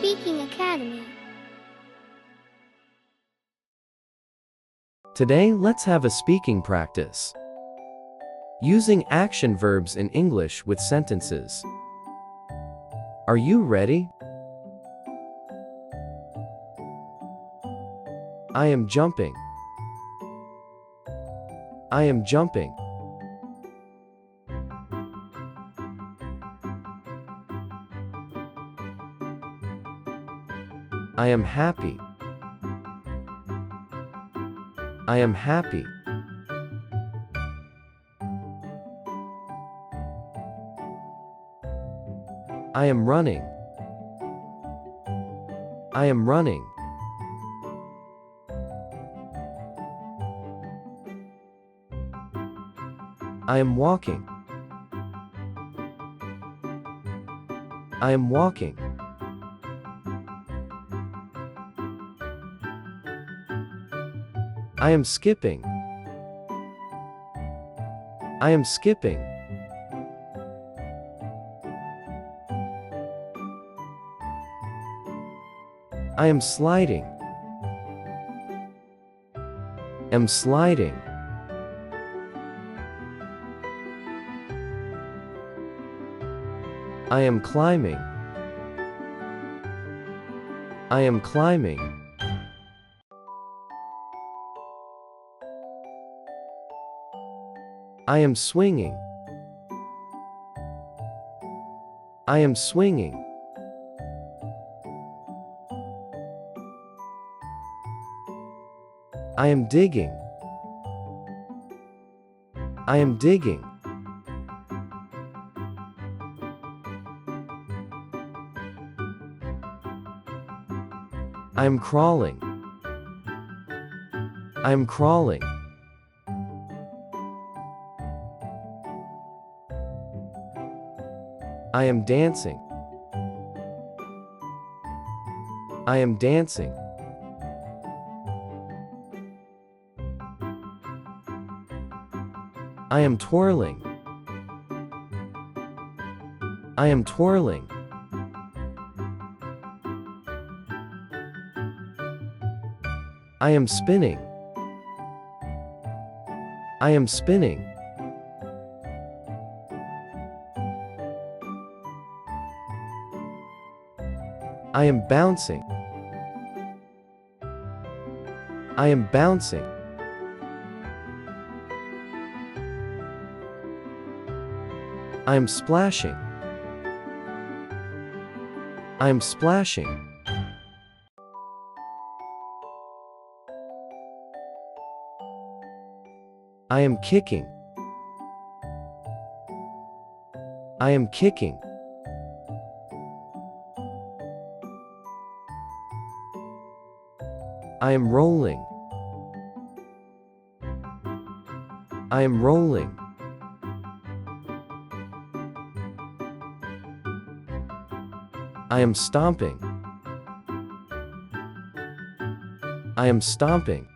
Speaking Academy. Today, let's have a speaking practice. Using action verbs in English with sentences. Are you ready? I am jumping. I am jumping. I am happy. I am happy. I am running. I am running. I am walking. I am walking. I am skipping. I am skipping. I am sliding. Am sliding. I am climbing. I am climbing. I am swinging. I am swinging. I am digging. I am digging. I am crawling. I am crawling. I am dancing. I am dancing. I am twirling. I am twirling. I am spinning. I am spinning. I am bouncing. I am bouncing. I am splashing. I am splashing. I am kicking. I am kicking. I am rolling. I am rolling. I am stomping. I am stomping.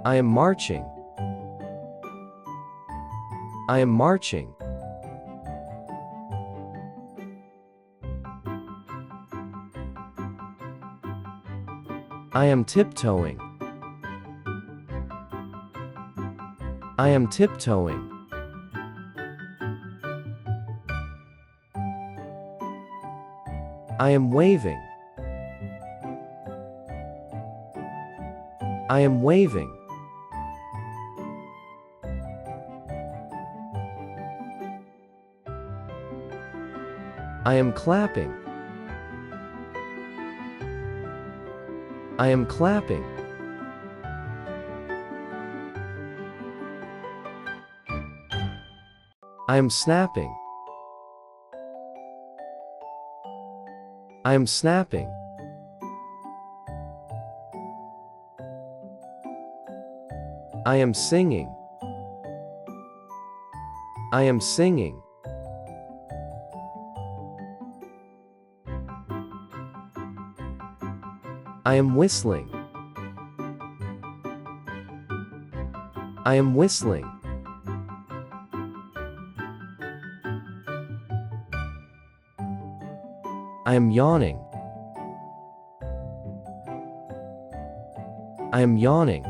I am marching. I am marching. I am tiptoeing. I am tiptoeing. I am waving. I am waving. I am clapping. I am clapping. I am snapping. I am snapping. I am singing. I am singing. I am whistling. I am whistling. I am yawning. I am yawning.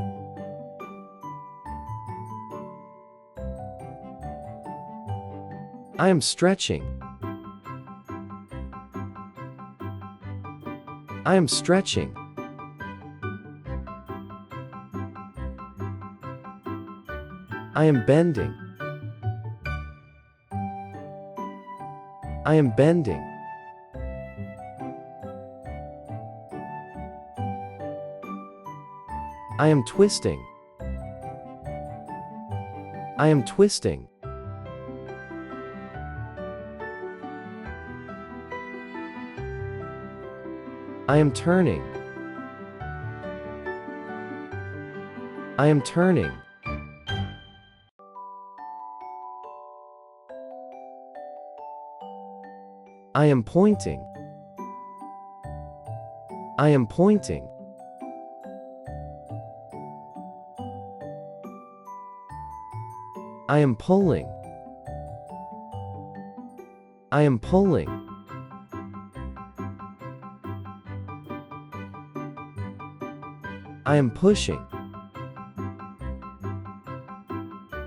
I am stretching. I am stretching. I am bending. I am bending. I am twisting. I am twisting. I am turning. I am turning. I am pointing. I am pointing. I am pulling. I am pulling. I am pushing.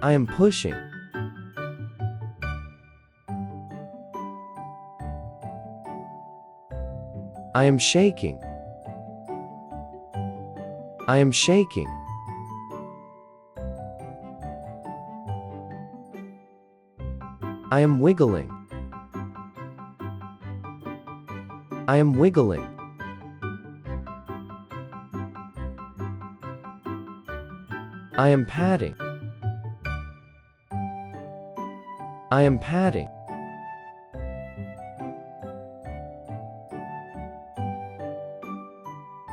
I am pushing. I am shaking. I am shaking. I am wiggling. I am wiggling. I am patting. I am patting.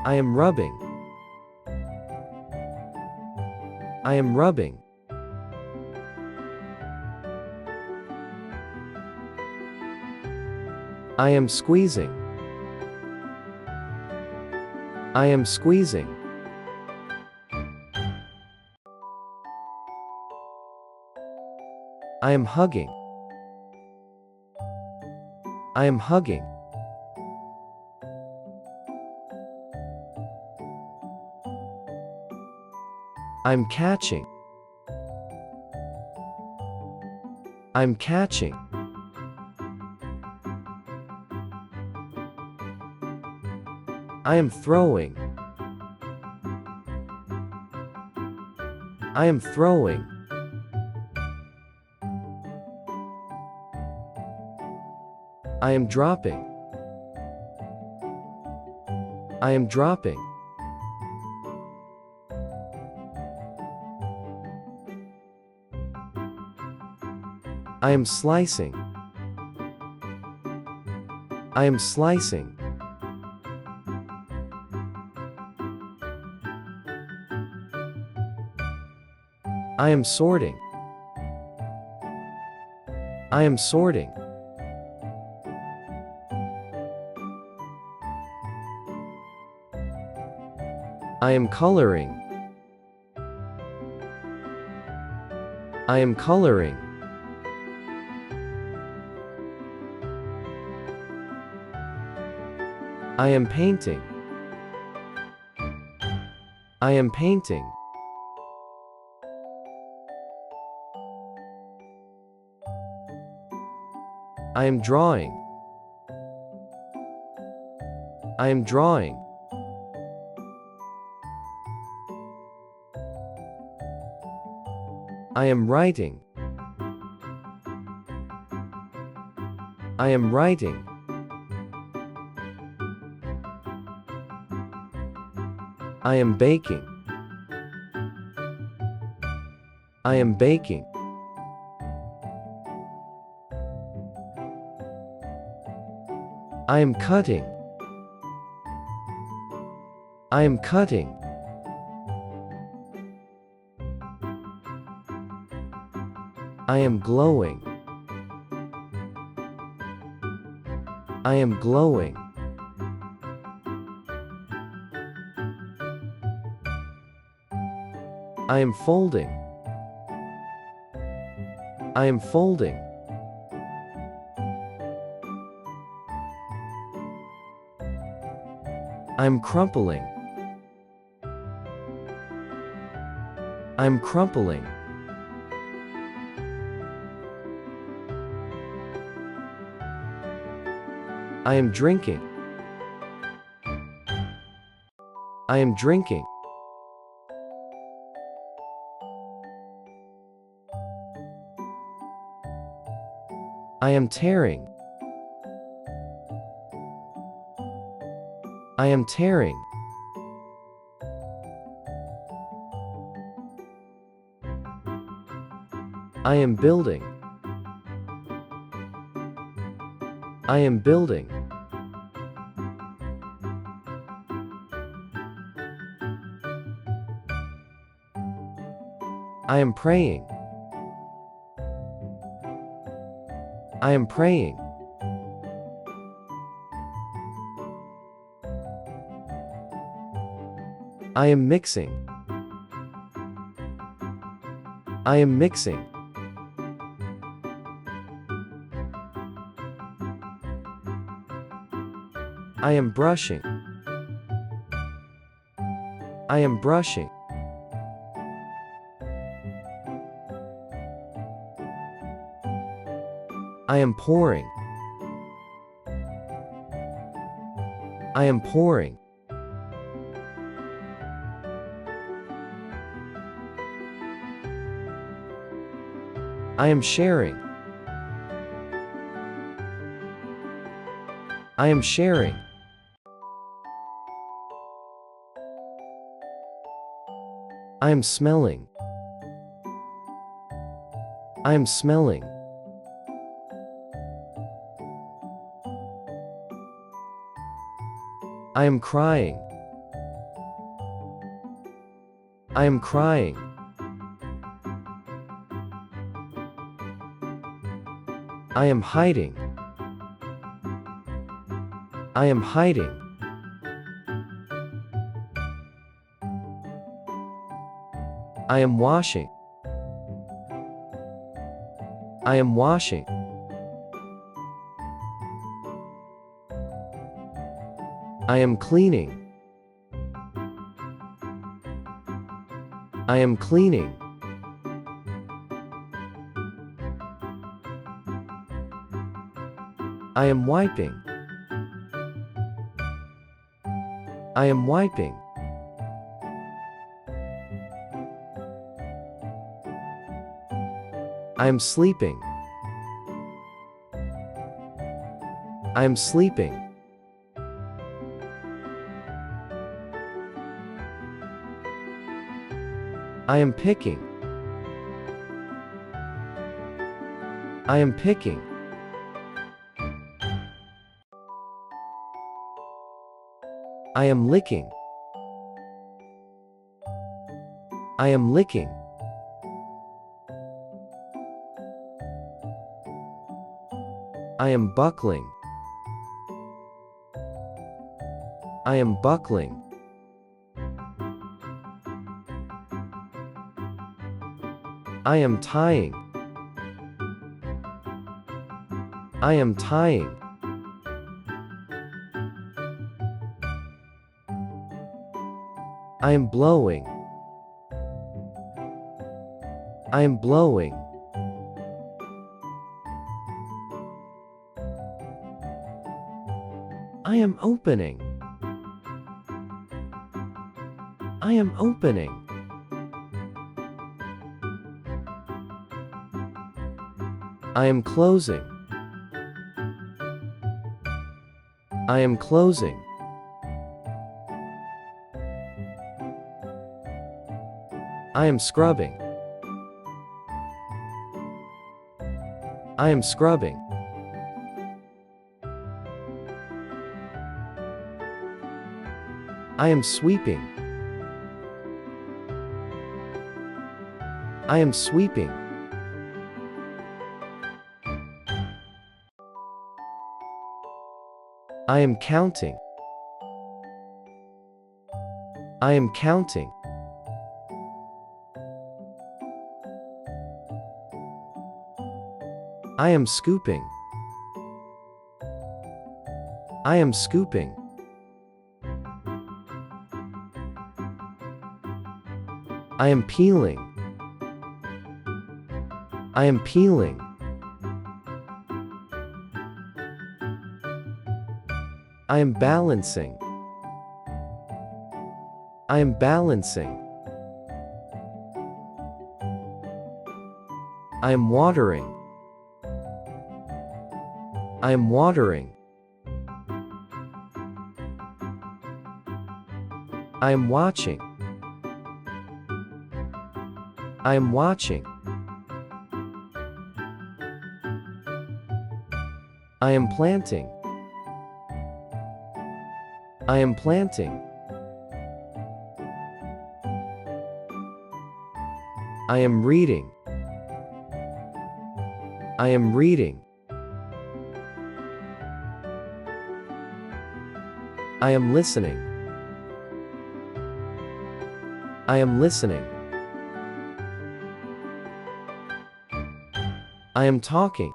I am rubbing. I am rubbing. I am squeezing. I am squeezing. I am hugging. I am hugging. I'm catching. I'm catching. I am throwing. I am throwing. I am dropping. I am dropping. I am slicing. I am slicing. I am sorting. I am sorting. I am coloring. I am coloring. I am painting. I am painting. I am drawing. I am drawing. I am writing. I am writing. I am baking. I am baking. I am cutting. I am cutting. I am glowing. I am glowing. I am folding. I am folding. I'm crumpling. I'm crumpling. I am drinking. I am drinking. I am tearing. I am tearing. I am building. I am building. I am praying. I am praying. I am mixing. I am mixing. I am brushing. I am brushing. I am pouring. I am pouring. I am sharing. I am sharing. I am smelling. I am smelling. I am crying. I am crying. I am hiding. I am hiding. I am washing. I am washing. I am cleaning. I am cleaning. I am wiping. I am wiping. I am sleeping. I am sleeping. I am picking. I am picking. I am licking. I am licking. I am buckling. I am buckling. I am tying. I am tying. I am blowing. I am blowing. I am opening. I am opening. I am closing. I am closing. I am scrubbing. I am scrubbing. I am sweeping. I am sweeping. I am counting. I am counting. I am scooping. I am scooping. I am peeling. I am peeling. I am balancing. I am balancing. I am watering. I am watering. I am watching. I am watching. I am planting. I am planting. I am reading. I am reading. I am listening. I am listening. I am talking.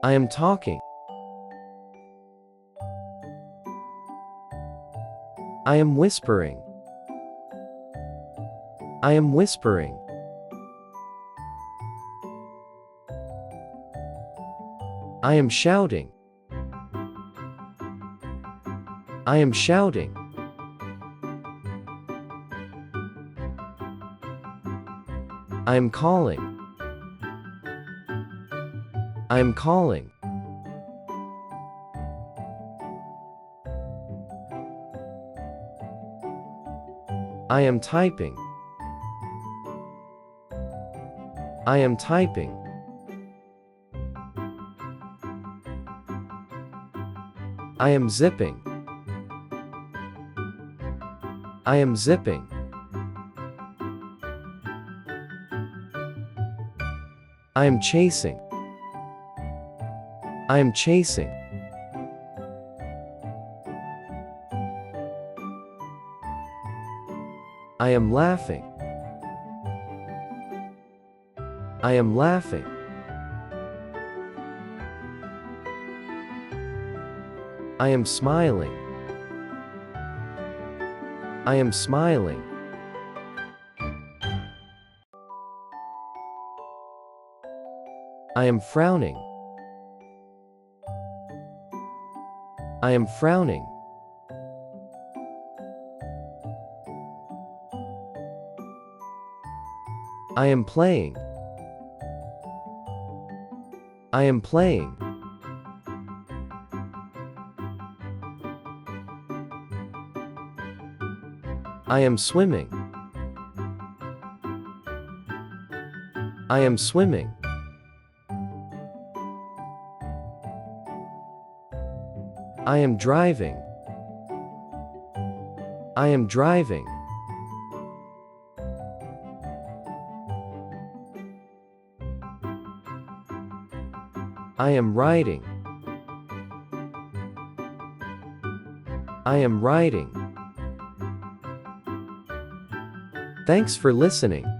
I am talking. I am whispering. I am whispering. I am shouting. I am shouting. I am calling. I am calling. I am typing. I am typing. I am zipping. I am zipping. I am chasing. I am chasing. I am laughing. I am laughing. I am smiling. I am smiling. I am frowning. I am frowning. I am playing. I am playing. I am swimming. I am swimming. I am driving. I am driving. I am riding. I am riding. Thanks for listening.